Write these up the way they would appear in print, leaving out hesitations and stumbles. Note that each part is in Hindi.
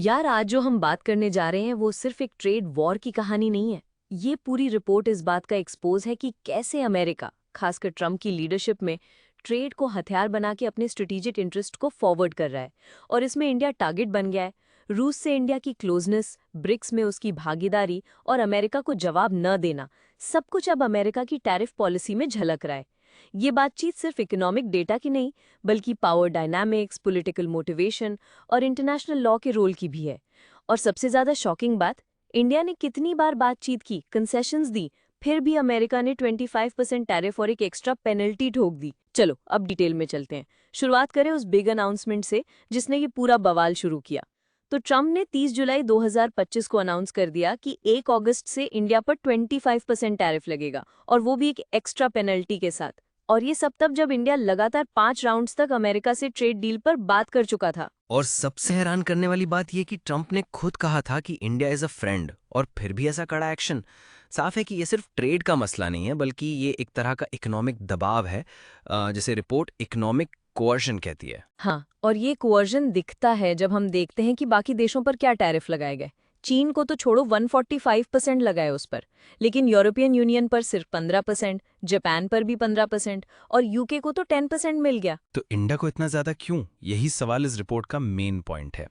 यार आज जो हम बात करने जा रहे हैं वो सिर्फ एक ट्रेड वॉर की कहानी नहीं है। ये पूरी रिपोर्ट इस बात का एक्सपोज है कि कैसे अमेरिका, खासकर ट्रम्प की लीडरशिप में, ट्रेड को हथियार बना के अपने स्ट्रेटेजिक इंटरेस्ट को फॉरवर्ड कर रहा है। और इसमें इंडिया टारगेट बन गया है। रूस से इंडिया की क्लोजनेस, ब्रिक्स में उसकी भागीदारी और अमेरिका को जवाब न देना, सब कुछ अब अमेरिका की टैरिफ पॉलिसी में झलक रहा है। ये बातचीत सिर्फ इकोनॉमिक डेटा की नहीं, बल्कि पावर डायनामिक्स, पॉलिटिकल मोटिवेशन और इंटरनेशनल लॉ के रोल की भी है। और सबसे ज्यादा शॉकिंग बात, इंडिया ने कितनी बार बातचीत की, कंसेशंस दी, फिर भी अमेरिका ने 25% टैरिफ और एक एक्स्ट्रा पेनल्टी ठोक दी। चलो अब डिटेल में चलते हैं। शुरुआत करें उस बिग अनाउंसमेंट से जिसने ये पूरा बवाल शुरू किया। तो ट्रम्प ने 30 जुलाई 2025 को अनाउंस कर दिया कि 1 अगस्त से इंडिया पर 25% टैरिफ लगेगा, और वो भी एक एक्स्ट्रा पेनल्टी के साथ। और ये सब तब जब इंडिया लगातार 5 राउंड्स तक अमेरिका से ट्रेड डील पर बात कर चुका था। और सबसे हैरान करने वाली बात यह कि ट्रंप ने खुद कहा था कि इंडिया इज अ फ्रेंड, और फिर भी ऐसा कड़ा एक्शन। साफ है कि ये सिर्फ ट्रेड का मसला नहीं है, बल्कि ये एक तरह का इकोनॉमिक दबाव है, जिसे रिपोर्ट इकोनॉमिक कोअर्शन कहती है। हाँ, और ये कोअर्जन दिखता है जब हम देखते हैं कि बाकी देशों पर क्या टैरिफ लगाए गए। चीन को तो छोड़ो, 145% लगाए उस पर, लेकिन यूरोपियन यूनियन पर सिर्फ 15%, जापान पर भी 15% और यूके को तो 10% मिल गया। तो इंडिया को इतना ज्यादा क्यों? यही सवाल इस रिपोर्ट का मेन पॉइंट है।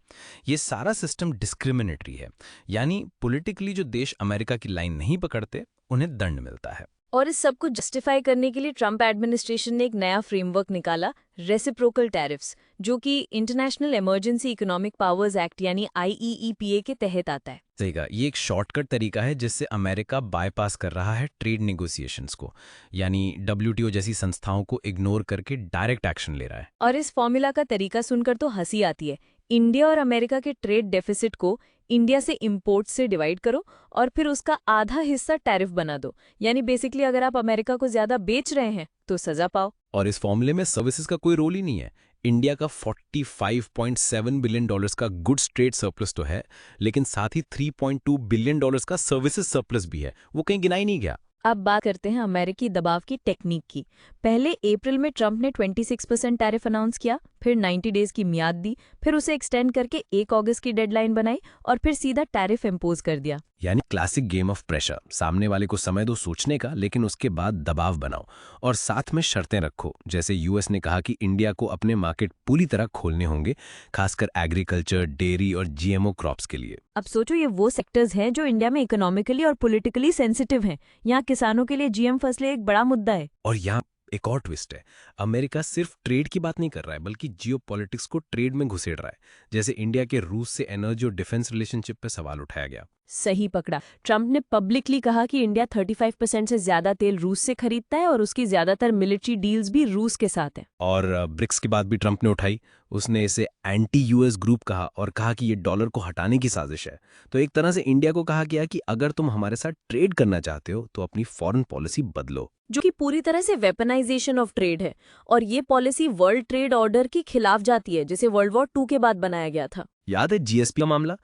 ये सारा सिस्टम डिस्क्रिमिनेटरी है, यानी पॉलिटिकली जो देश अमेरिका की लाइन नहीं पकड़ते उन्हें दंड मिलता है। और इस सब को जस्टिफाई करने के लिए ट्रम्प एडमिनिस्ट्रेशन ने एक नया फ्रेमवर्क निकाला, रेसिप्रोकल टैरिफ्स, जो कि international emergency economic powers act यानी IEEPA के तहत आता है। सही कहा, ये एक शॉर्टकट तरीका है जिससे अमेरिका बाईपास कर रहा है ट्रेड नेगोशिएशंस को, यानी WTO जैसी संस्थाओं को इग्नोर करके डायरेक्ट एक्शन ले रहा है। और इस फॉर्मूला का तरीका सुनकर तो हंसी आती है। इंडिया और अमेरिका के ट्रेड डेफिसिट को इंडिया से इंपोर्ट से डिवाइड करो और फिर उसका आधा हिस्सा टैरिफ बना दो। यानी बेसिकली अगर आप अमेरिका को ज्यादा बेच रहे हैं तो सजा पाओ। और इस फॉर्मूले में सर्विसेज का कोई रोल ही नहीं है। इंडिया का $45.7 बिलियन का गुड्स ट्रेड सरप्लस तो है, लेकिन साथ ही $3.2 बिलियन का सर्विसेज सरप्लस भी है, वो कहीं गिना ही नहीं गया। अब बात करते हैं अमेरिकी दबाव की टेक्निक की। पहले अप्रैल में ट्रंप ने 26% टैरिफ अनाउंस किया, फिर 90 डेज की मियाद दी, फिर उसे एक्सटेंड करके 1 अगस्त की डेडलाइन बनाई और फिर सीधा टैरिफ इम्पोज कर दिया। यानी क्लासिक गेम ऑफ प्रेशर, सामने वाले को समय दो सोचने का, लेकिन उसके बाद दबाव बनाओ और साथ में शर्तें रखो। जैसे यूएस ने कहा कि इंडिया को अपने मार्केट पूरी तरह खोलने होंगे, खासकर एग्रीकल्चर, डेयरी और GMO क्रॉप्स के लिए। अब सोचो, ये वो सेक्टर्स हैं जो इंडिया में इकोनॉमिकली और पॉलिटिकली सेंसिटिव हैं। यहाँ किसानों के लिए GM फसलें एक बड़ा मुद्दा है। और यहाँ एक और ट्विस्ट है, अमेरिका सिर्फ ट्रेड की बात नहीं कर रहा है, बल्कि जियोपॉलिटिक्स को ट्रेड में घुसेड़ रहा है। जैसे इंडिया के रूस से एनर्जी और डिफेंस रिलेशनशिप पे सवाल उठाया गया। सही पकड़ा। ट्रंप ने पब्लिकली कहा कि इंडिया 35% से ज्यादा तेल रूस से खरीदता है और उसकी ज्यादातर मिलिट्री डील्स भी रूस के साथ हैं। और ब्रिक्स की बात भी ट्रंप ने उठाई। उसने इसे एंटी US ग्रुप कहा और कहा कि ये डॉलर को हटाने की साजिश है। तो एक तरह से इंडिया को कहा गया कि अगर तुम हमारे साथ ट्रेड करना चाहते हो तो अपनी फॉरेन पॉलिसी बदलो, जो कि पूरी तरह से वेपनाइजेशन ऑफ ट्रेड है। और ये पॉलिसी वर्ल्ड ट्रेड ऑर्डर के खिलाफ जाती है, जिसे वर्ल्ड वॉर 2 के बाद बनाया गया था। याद है GSP का मामला?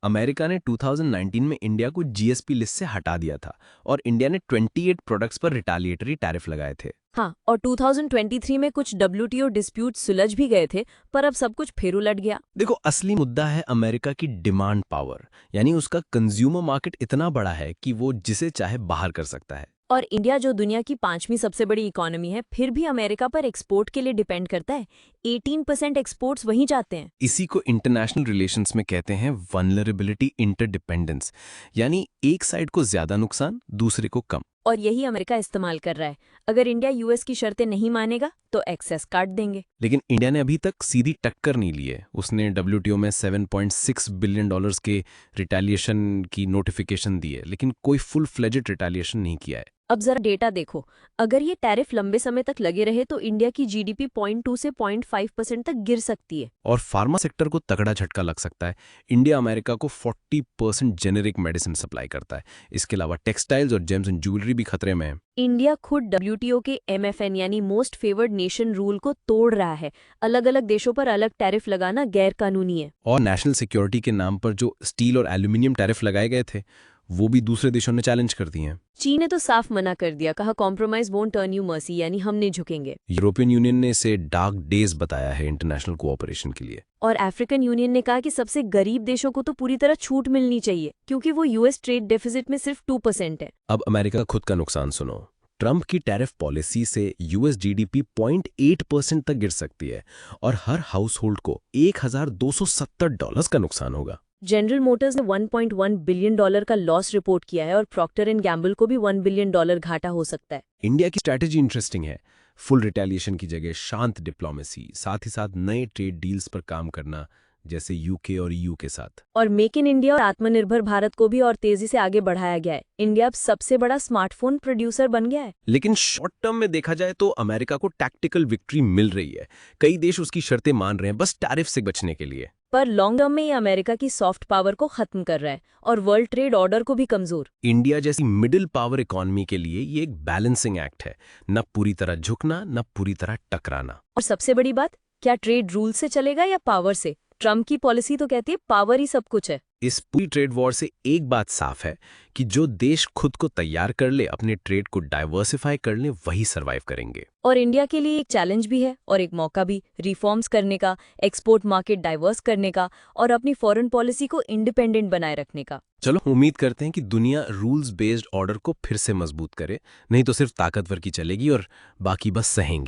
अमेरिका ने 2019 में इंडिया को GSP लिस्ट से हटा दिया था और इंडिया ने 28 प्रोडक्ट्स पर रिटालिएटरी टैरिफ लगाए थे। हाँ, और 2023 में कुछ WTO डिस्प्यूट सुलझ भी गए थे, पर अब सब कुछ फिर उलट गया। देखो, असली मुद्दा है अमेरिका की डिमांड पावर, यानी उसका कंज्यूमर मार्केट इतना बड़ा है कि वो जिसे चाहे बाहर कर सकता है। और इंडिया, जो दुनिया की 5वीं सबसे बड़ी इकोनॉमी है, फिर भी अमेरिका पर एक्सपोर्ट के लिए डिपेंड करता है। 18% एक्सपोर्ट्स वहीं जाते हैं। इसी को इंटरनेशनल रिलेशंस में कहते हैं वल्नरेबिलिटी इंटरडिपेंडेंस, यानी एक साइड को ज्यादा नुकसान, दूसरे को कम। और यही अमेरिका इस्तेमाल कर रहा है। अगर इंडिया US की शर्तें नहीं मानेगा तो एक्सेस काट देंगे। लेकिन इंडिया ने अभी तक सीधी टक्कर नहीं ली है। उसने WTO में $7.6 बिलियन के रिटेलिएशन की नोटिफिकेशन दी है, लेकिन कोई फुल फ्लेजेड रिटेलिएशन नहीं किया है। अब जरा डेटा देखो। अगर ये टैरिफ लंबे समय तक लगे रहे तो इंडिया की GDP 0.2 से 0.5% तक गिर सकती है। और फार्मा सेक्टर को तगड़ा झटका लग सकता है। इंडिया अमेरिका को 40% जेनेरिक मेडिसिन सप्लाई करता है। इसके अलावा टेक्सटाइल्स और जेम्स एंड ज्वेलरी भी खतरे में है। इंडिया खुद WTO के MFN यानी मोस्ट फेवर्ड नेशन रूल को तोड़ रहा है। अलग अलग देशों पर अलग टैरिफ लगाना गैर कानूनी है। और नेशनल सिक्योरिटी के नाम पर जो स्टील और एल्यूमिनियम टैरिफ लगाए गए थे, वो भी दूसरे देशों ने चैलेंज कर दी हैं। चीन ने तो साफ मना कर दिया, कहा compromise won't turn you mercy, यानी हम नहीं झुकेंगे। यूरोपियन यूनियन ने इसे डार्क डेज बताया है इंटरनेशनल कोऑपरेशन के लिए। और अफ्रीकन यूनियन ने कहा कि सबसे गरीब देशों को तो पूरी तरह छूट मिलनी चाहिए क्योंकि वो यूएस ट्रेड डेफिसिट में सिर्फ 2% है। अब अमेरिका का खुद का नुकसान सुनो। ट्रंप की टैरिफ पॉलिसी से यूएस जीडीपी 0.8% तक गिर सकती है और हर हाउस होल्ड को $1,270 का नुकसान होगा। जनरल मोटर्स ने $1.1 बिलियन का लॉस रिपोर्ट किया है और प्रॉक्टर एंड गैम्बल को भी $1 बिलियन घाटा हो सकता है। इंडिया की स्ट्रैटेजी इंटरेस्टिंग है। फुल रिटेलिएशन की जगह शांत डिप्लोमेसी, साथ ही साथ नए ट्रेड डील्स पर काम करना, जैसे यूके और ईयू के साथ। और मेक इन इंडिया और आत्मनिर्भर भारत को भी और तेजी से आगे बढ़ाया गया है। इंडिया अब सबसे बड़ा स्मार्टफोन प्रोड्यूसर बन गया है। लेकिन शॉर्ट टर्म में देखा जाए तो अमेरिका को टैक्टिकल विक्ट्री मिल रही है। कई देश उसकी शर्तें मान रहे हैं बस टैरिफ से बचने के लिए। पर लॉन्ग टर्म में ये अमेरिका की सॉफ्ट पावर को खत्म कर रहा है और वर्ल्ड ट्रेड ऑर्डर को भी कमजोर। इंडिया जैसी मिडिल पावर इकोनॉमी के लिए ये एक बैलेंसिंग एक्ट है, न पूरी तरह झुकना न पूरी तरह टकराना। और सबसे बड़ी बात, क्या ट्रेड रूल से चलेगा या पावर से? ट्रम्प की पॉलिसी तो कहती है पावर ही सब कुछ है। इस पूरी ट्रेड वॉर से एक बात साफ है कि जो देश खुद को तैयार कर ले, अपने ट्रेड को डाइवर्सिफाई कर ले, वही सरवाइव करेंगे। और इंडिया के लिए एक चैलेंज भी है और एक मौका भी, रिफॉर्म्स करने का, एक्सपोर्ट मार्केट डाइवर्स करने का और अपनी फॉरेन पॉलिसी को इंडिपेंडेंट बनाए रखने का। चलो उम्मीद करते हैं कि दुनिया रूल्स बेस्ड ऑर्डर को फिर से मजबूत करे, नहीं तो सिर्फ ताकतवर की चलेगी और बाकी बस सहेंगे।